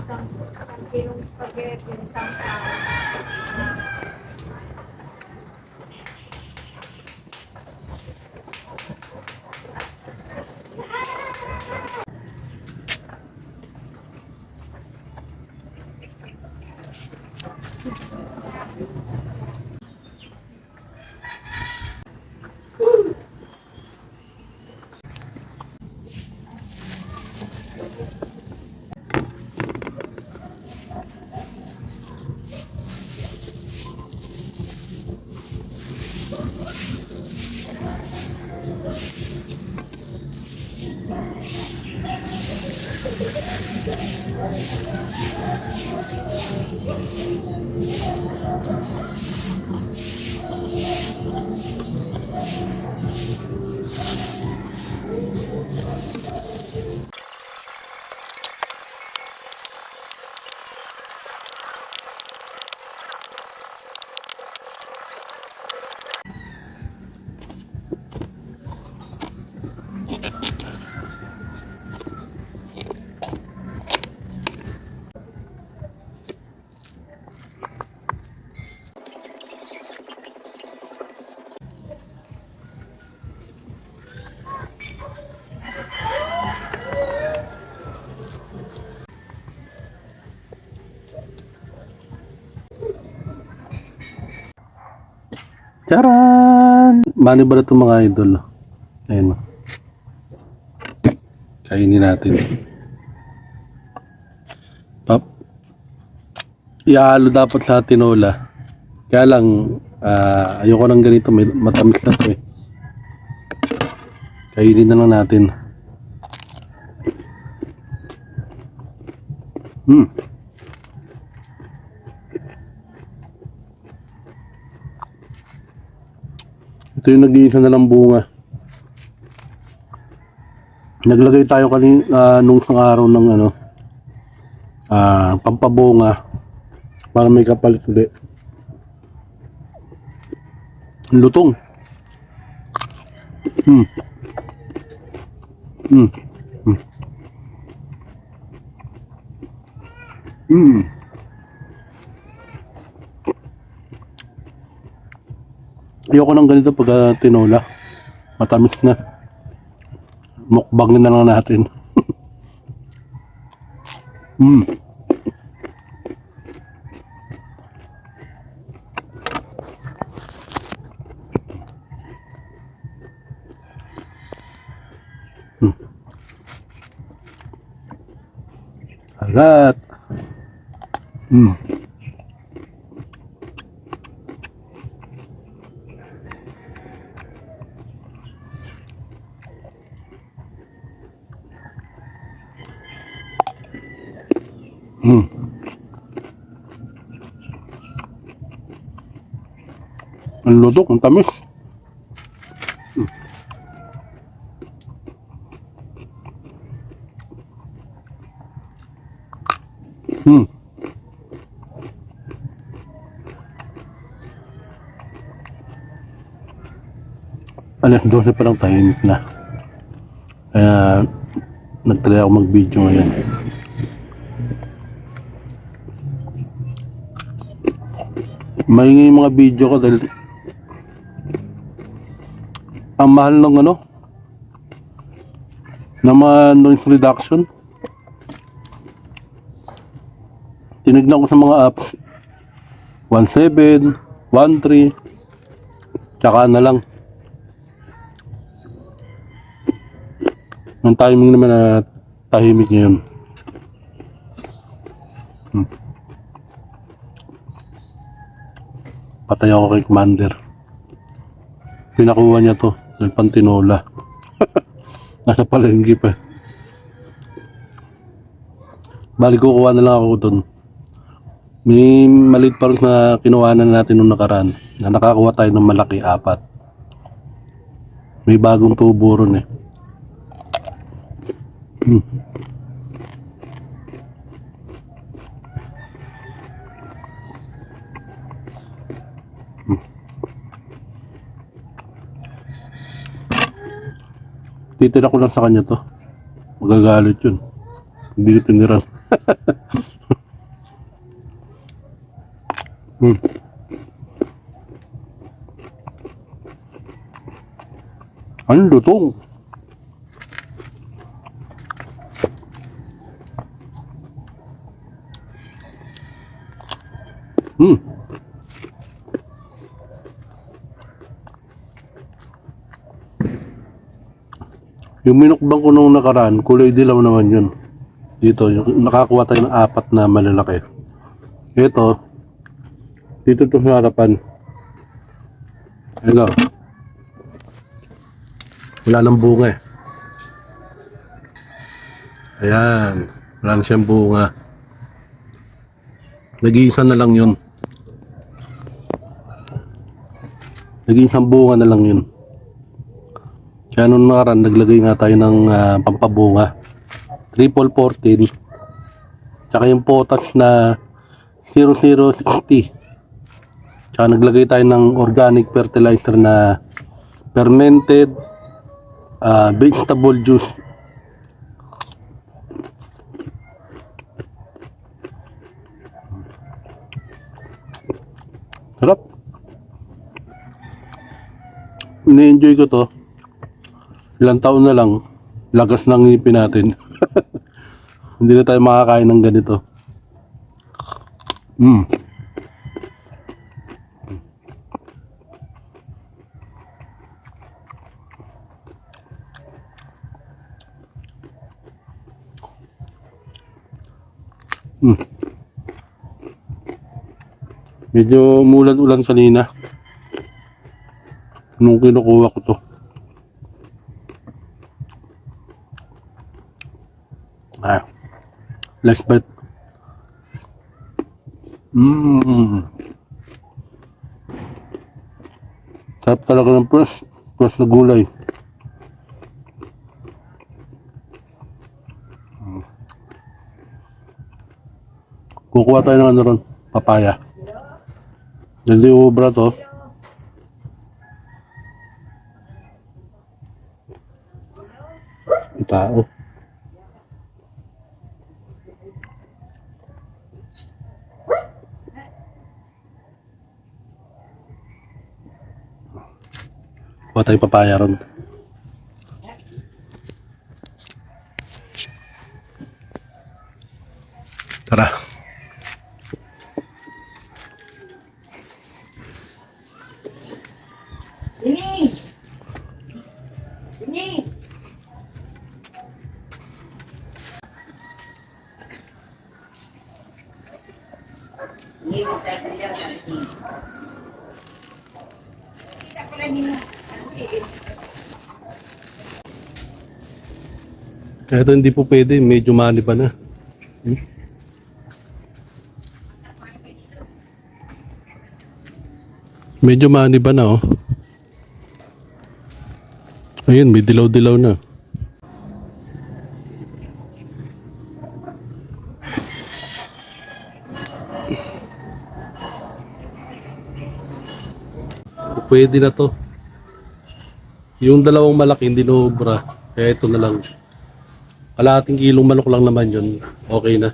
Isang kilong spaghetti, isang tao. Charan! Mani ba na ito mga idol? Ayun. Kainin natin. Pap. Ihalo dapat sa tinola. Kaya lang, ayoko ng ganito. Matamis na ito eh. Kainin na lang natin. Ito yung nag-iisa na lang bunga. Naglagay tayo nung isang araw ng pampabunga para may kapalit ulit. Lutong. Ayoko ng ganito pag tinola. Matamis na. Mukbangin na lang natin. Alat. Ang lutok, ang tamis. Hmm. Alas 12 pa lang tahimik na. Kaya nag-try ako mag-video ngayon. Maingay yung mga video ko dahil ang mahal ng ano ng mga noise reduction. Tinignan ko sa mga apps 1.7, 1.3 tsaka na lang. Ang timing naman na tahimik ngayon. Patay ako kay Commander. Pinakuha niya to ng pantinola. Nasa palengke pa. Balik kukuha na lang ako doon. May maliit pa rin na kinuhanan natin nung nakaraan. Na nakakuha tayo ng malaki, 4. May bagong tubo ron eh. Titira ko lang sa kanya to. Magagalit yun. Hindi ko tiniran. Ano lutong? Yung minukbang ko nung nakaraan, kulay dilaw naman yun. Dito, yung nakakuha tayo ng 4 na malalaki. Ito, dito to sa harapan. Ito. Wala nang bunga eh. Ayan. Wala na siyang bunga. Nag-iisa na lang yun. Nag-iisang bunga na lang yun. Kaya nung nakaraan, naglagay nga tayo ng pampabunga. Triple 14. Tsaka yung potash na 0060. Tsaka naglagay tayo ng organic fertilizer na fermented vegetable juice. Sarap. Ni-enjoy ko to. Ilang taon na lang, lagas ng ngipin natin. Hindi na tayo makakain ng ganito. Medyo umulan-ulan kanina nung kinukuha ko to. Let's bet. Sarap talaga ng fresh na gulay. Kukuha tayo ng ano ron, papaya. Jadi ubra to. Tao. Kuha tayo papaya ron. Tara. Ini. Ini. Ini bukan dia lagi. Tidak pernah minum. Ito hindi po pwede, medyo mali pa na. Medyo mani ba na oh. Ayun, may dilaw-dilaw na. pwede na to. Yung dalawang malaki hindi nobra. Kaya ito na lang. Kalahating kilong manok lang naman yun. Okay na.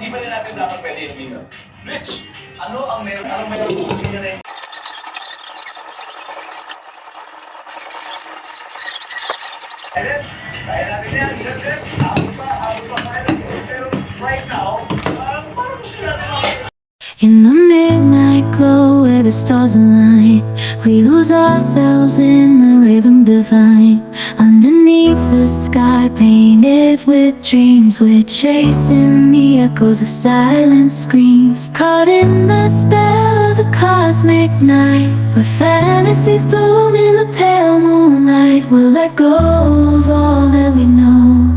Di ba rin natin dapat pwede inumin? Rich, ano meron solusyon niya rin? Kaya natin yan, sir. Abot pa kaya natin. Pero right now, parang gusto natin In the midnight glow where the stars align, we lose ourselves in the rhythm divine. Underneath the sky painted with dreams, we're chasing the echoes of silent screams. Caught in the spell of the cosmic night, where fantasies bloom in the pale moonlight. We'll let go of all that we know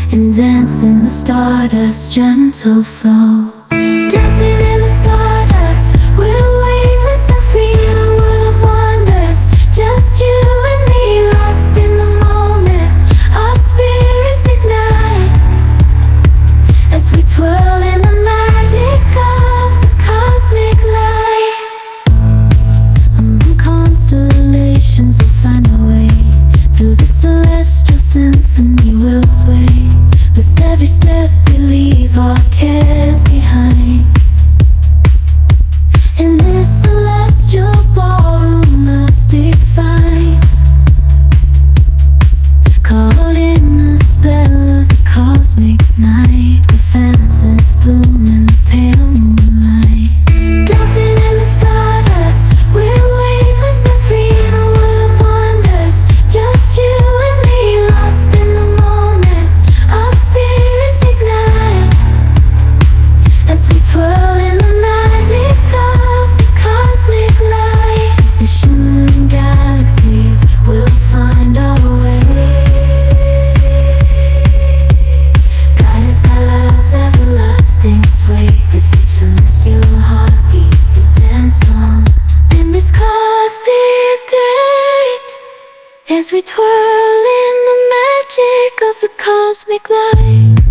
and dance in the stardust's gentle flow. Dancing in the stardust, we're weightless and free in a world of wonders. Just you and me, lost in the moment. Our spirits ignite as we twirl in the magic of the cosmic light. Among constellations, we'll find our way. Through the celestial symphony, we'll sway. With every step, we leave our cares behind. In this celestial ballroom, love's defined. Caught in the spell of the cosmic night, where fantasies bloom in the pale moonlight. Dancing in the stardust, we're weightless and free in a world of wonders. Just you and me, lost in the moment. Our spirits ignite as we twirl in the magic of the cosmic light. The shimmering galaxies will find our way, guided by love's everlasting sway. With each celestial heartbeat, we dance on in this cosmic light as we twirl in the magic of the cosmic light.